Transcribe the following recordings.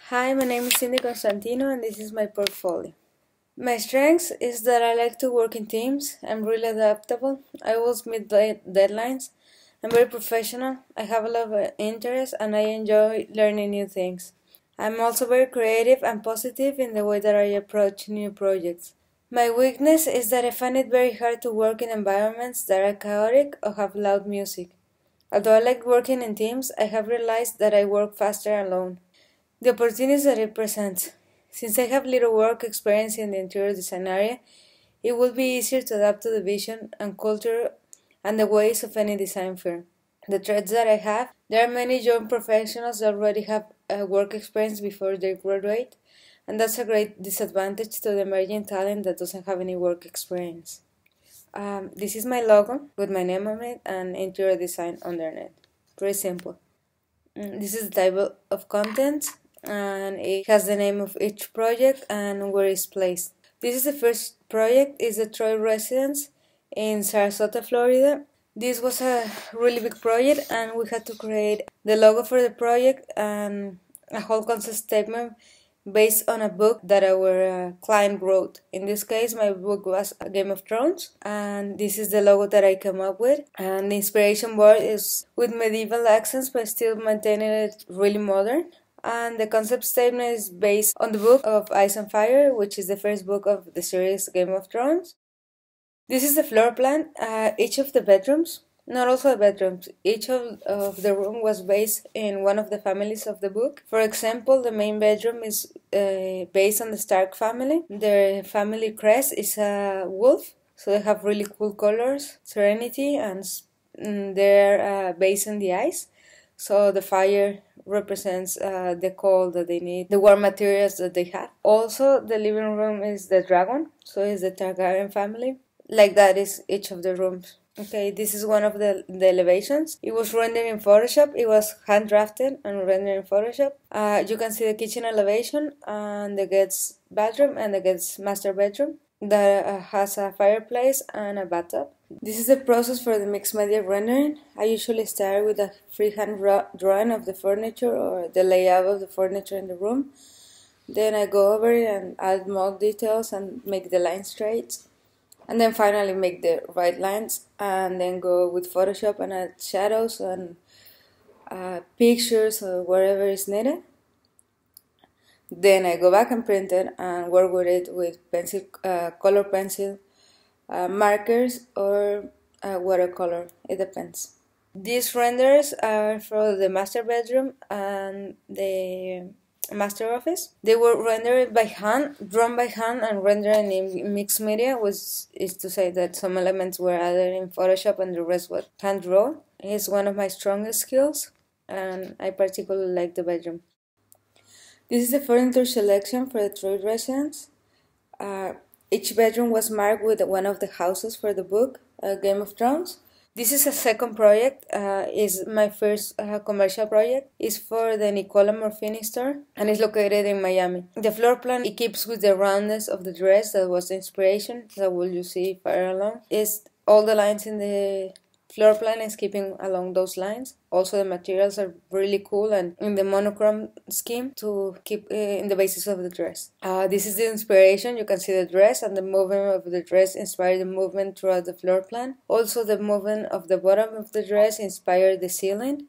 Hi, my name is Constantino and this is my portfolio. My strengths is that I like to work in teams. I'm really adaptable. I always meet deadlines. I'm very professional. I have a lot of interest and I enjoy learning new things. I'm also very creative and positive in the way that I approach new projects. My weakness is that I find it very hard to work in environments that are chaotic or have loud music. Although I like working in teams, I have realized that I work faster alone. The opportunities that it presents. Since I have little work experience in the interior design area, it will be easier to adapt to the vision and culture and the ways of any design firm. The threats that I have, there are many young professionals that already have work experience before they graduate, and that's a great disadvantage to the emerging talent that doesn't have any work experience. This is my logo with my name on it and interior design underneath. Pretty simple. This is the type of content and it has the name of each project and where it's placed. This is the first project, is the Troy residence in Sarasota, Florida. This was a really big project and we had to create the logo for the project and a whole concept statement based on a book that our client wrote. In this case, my book was Game of Thrones, and this is the logo that I came up with. And the inspiration board is with medieval accents, but still maintaining it really modern. And the concept statement is based on the book of Ice and Fire, which is the first book of the series Game of Thrones. This is the floor plan. Each of the bedrooms, not also the bedrooms, each of the room was based in one of the families of the book. For example, the main bedroom is based on the Stark family. Their family crest is a wolf, so they have really cool colors, serenity, and they're based on the ice. So the fire represents the cold that they need, the warm materials that they have. Also, the living room is the dragon, so it's the Targaryen family. Like that is each of the rooms. Okay, this is one of the elevations. It was rendered in Photoshop. It was hand drafted and rendered in Photoshop. You can see the kitchen elevation and the guest bathroom and the guest master bedroom that has a fireplace and a bathtub. This is the process for the mixed media rendering. I usually start with a freehand drawing of the furniture or the layout of the furniture in the room. Then I go over it and add more details and make the lines straight. And then finally make the right lines and then go with Photoshop and add shadows and pictures or wherever is needed. Then I go back and print it and work with it with pencil, color pencil, markers or watercolor, it depends. These renders are for the master bedroom and the master office. They were rendered by hand, drawn by hand, and rendered in mixed media, which is to say that some elements were added in Photoshop and the rest was hand drawn. It's one of my strongest skills, and I particularly like the bedroom. This is the furniture selection for the Troy residence. Each bedroom was marked with one of the houses for the book, Game of Thrones. This is a second project, is my first commercial project. It's for the Nicola Morfini store and it's located in Miami. The floor plan, it keeps with the roundness of the dress that was the inspiration, that will you see further along. It's all the lines in the floor plan is keeping along those lines. Also the materials are really cool and in the monochrome scheme to keep in the basis of the dress. This is the inspiration. You can see the dress and the movement of the dress inspired the movement throughout the floor plan. Also the movement of the bottom of the dress inspired the ceiling,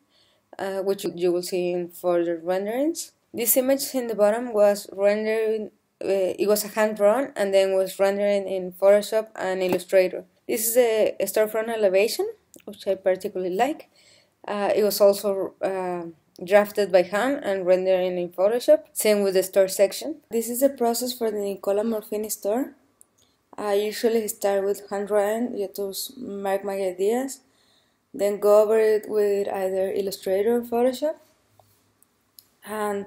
which you will see in further renderings. This image in the bottom was rendered, it was a hand drawn and then was rendered in Photoshop and Illustrator. This is a storefront elevation, which I particularly like. It was also drafted by hand and rendered in Photoshop. Same with the store section. This is the process for the Nicola Morfini store. I usually start with hand drawing, just to mark my ideas. Then go over it with either Illustrator or Photoshop. And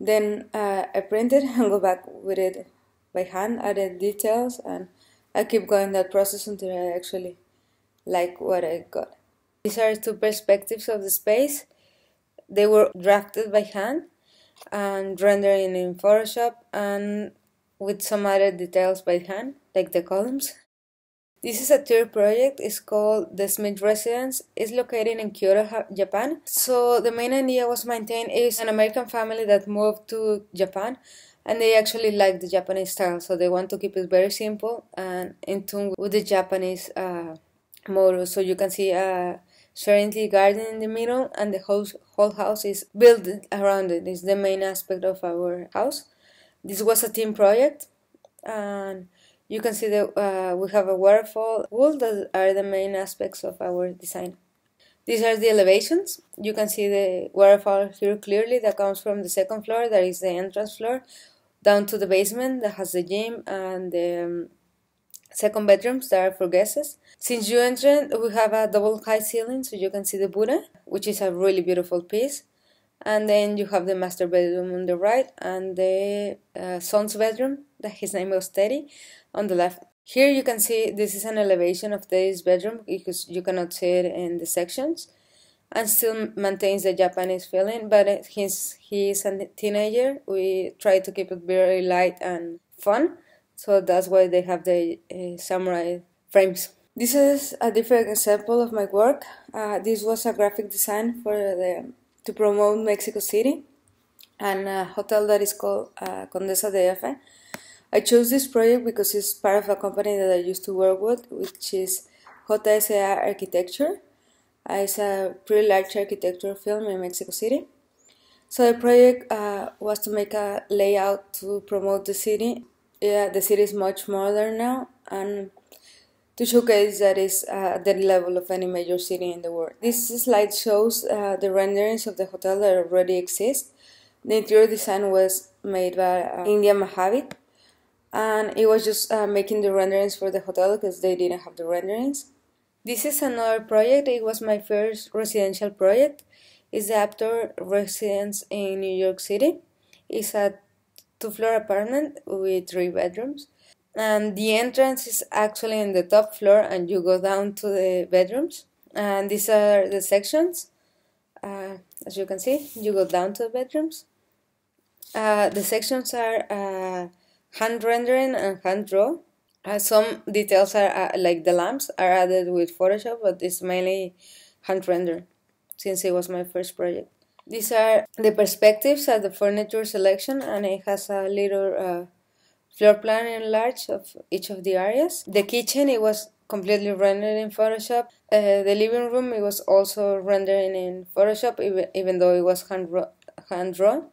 then I print it and go back with it by hand, added details, and I keep going that process until I actually like what I got. These are two perspectives of the space. They were drafted by hand and rendered in Photoshop and with some other details by hand, like the columns. This is a third project. It's called the Smith Residence. It's located in Kyoto, Japan. So the main idea was maintained is an American family that moved to Japan, and they actually like the Japanese style. So they want to keep it very simple and in tune with the Japanese motto. So you can see a Serenity Garden in the middle, and the whole house is built around it. It's the main aspect of our house. This was a team project, and you can see that we have a waterfall pool that are the main aspects of our design. These are the elevations. You can see the waterfall here clearly that comes from the second floor, that is the entrance floor, down to the basement that has the gym and the second bedrooms that are for guests. Since you enter, we have a double high ceiling, so you can see the Buddha, which is a really beautiful piece. And then you have the master bedroom on the right and the son's bedroom, that his name was Teddy, on the left. Here you can see this is an elevation of Teddy's bedroom because you cannot see it in the sections, and still maintains the Japanese feeling, but he is a teenager. We try to keep it very light and fun, so that's why they have the samurai frames. This is a different example of my work. This was a graphic design to promote Mexico City and a hotel that is called Condesa de F. I chose this project because it's part of a company that I used to work with, which is JSA Architecture. It's a pretty large architectural firm in Mexico City. So the project was to make a layout to promote the city. Yeah, the city is much modern now, and to showcase that it's at the level of any major city in the world. This slide shows the renderings of the hotel that already exist. The interior design was made by India Mahavit, and it was just making the renderings for the hotel because they didn't have the renderings. This is another project. It was my first residential project. It's the Aptor Residence in New York City. It's a 2-floor apartment with 3 bedrooms. And the entrance is actually in the top floor, and you go down to the bedrooms. And these are the sections. As you can see, you go down to the bedrooms. The sections are hand rendering and hand draw. Some details are like the lamps are added with Photoshop, but it's mainly hand rendered since it was my first project. These are the perspectives at the furniture selection, and it has a little floor plan enlarged of each of the areas. The kitchen, it was completely rendered in Photoshop. The living room, it was also rendered in Photoshop, even though it was hand drawn.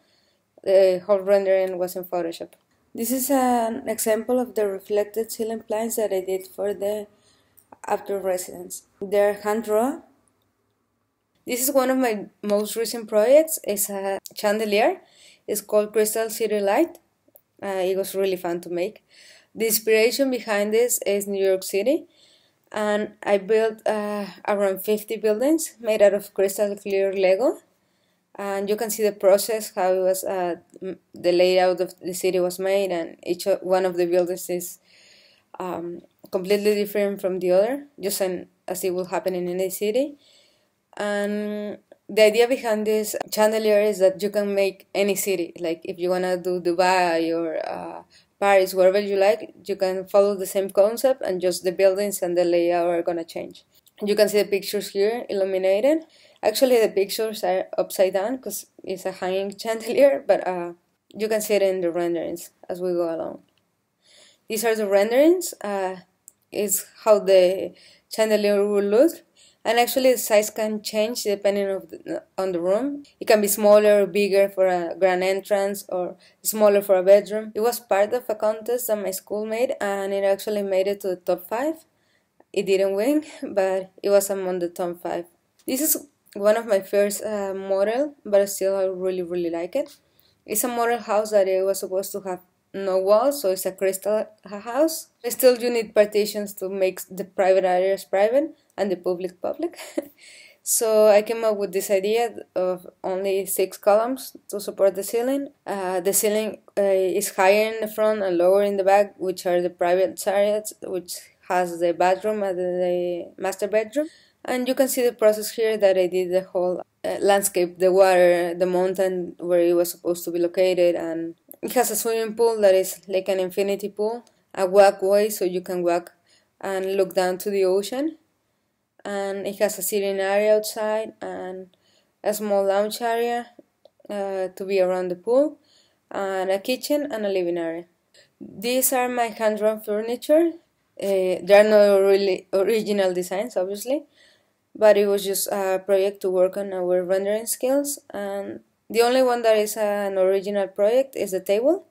The whole rendering was in Photoshop. This is an example of the reflected ceiling plans that I did for the Aptor Residence. They're hand drawn. This is one of my most recent projects. It's a chandelier. It's called Crystal City Light. It was really fun to make. The inspiration behind this is New York City, and I built around 50 buildings made out of crystal clear Lego. And you can see the process, how it was, the layout of the city was made, and each one of the buildings is completely different from the other, just as it will happen in any city. And the idea behind this chandelier is that you can make any city. Like if you want to do Dubai or Paris, wherever you like, you can follow the same concept, and just the buildings and the layout are going to change. You can see the pictures here illuminated. Actually, the pictures are upside down because it's a hanging chandelier, but you can see it in the renderings as we go along. These are the renderings. Is how the chandelier will look. And actually the size can change depending on the room. It can be smaller or bigger for a grand entrance, or smaller for a bedroom. It was part of a contest that my school made, and it actually made it to the top 5. It didn't win, but it was among the top 5. This is one of my first model, but still I really like it. It's a model house that it was supposed to have no walls, so it's a crystal house. Still, you need partitions to make the private areas private and the public. So I came up with this idea of only 6 columns to support the ceiling. The ceiling is higher in the front and lower in the back, which are the private areas, which has the bathroom and the master bedroom. And you can see the process here that I did the whole landscape, the water, the mountain where it was supposed to be located, and it has a swimming pool that is like an infinity pool, a walkway so you can walk and look down to the ocean. And it has a sitting area outside and a small lounge area to be around the pool, and a kitchen and a living area. These are my hand-drawn furniture. There are no really original designs, obviously, but it was just a project to work on our rendering skills. And the only one that is an original project is the table.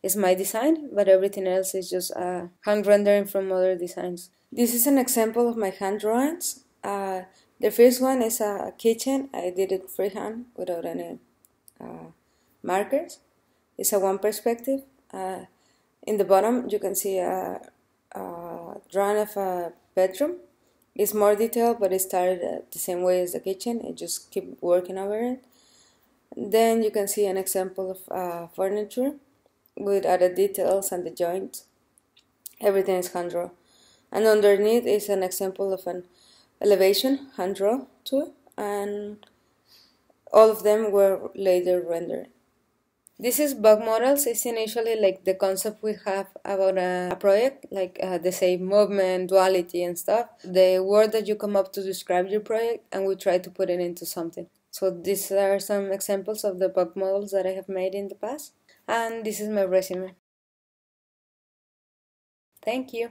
It's my design, but everything else is just hand rendering from other designs. This is an example of my hand drawings. The first one is a kitchen. I did it freehand without any markers. It's a one perspective. In the bottom, you can see a drawing of a bedroom. It's more detailed, but it started the same way as the kitchen. It just keep working over it. Then you can see an example of furniture with added details and the joints. Everything is hand drawn. And underneath is an example of an elevation hand drawn too, and all of them were later rendered. This is bug models. It's initially like the concept we have about a project, like the same movement, duality, and stuff. The word that you come up to describe your project, and we try to put it into something. So these are some examples of the bug models that I have made in the past. And this is my resume. Thank you.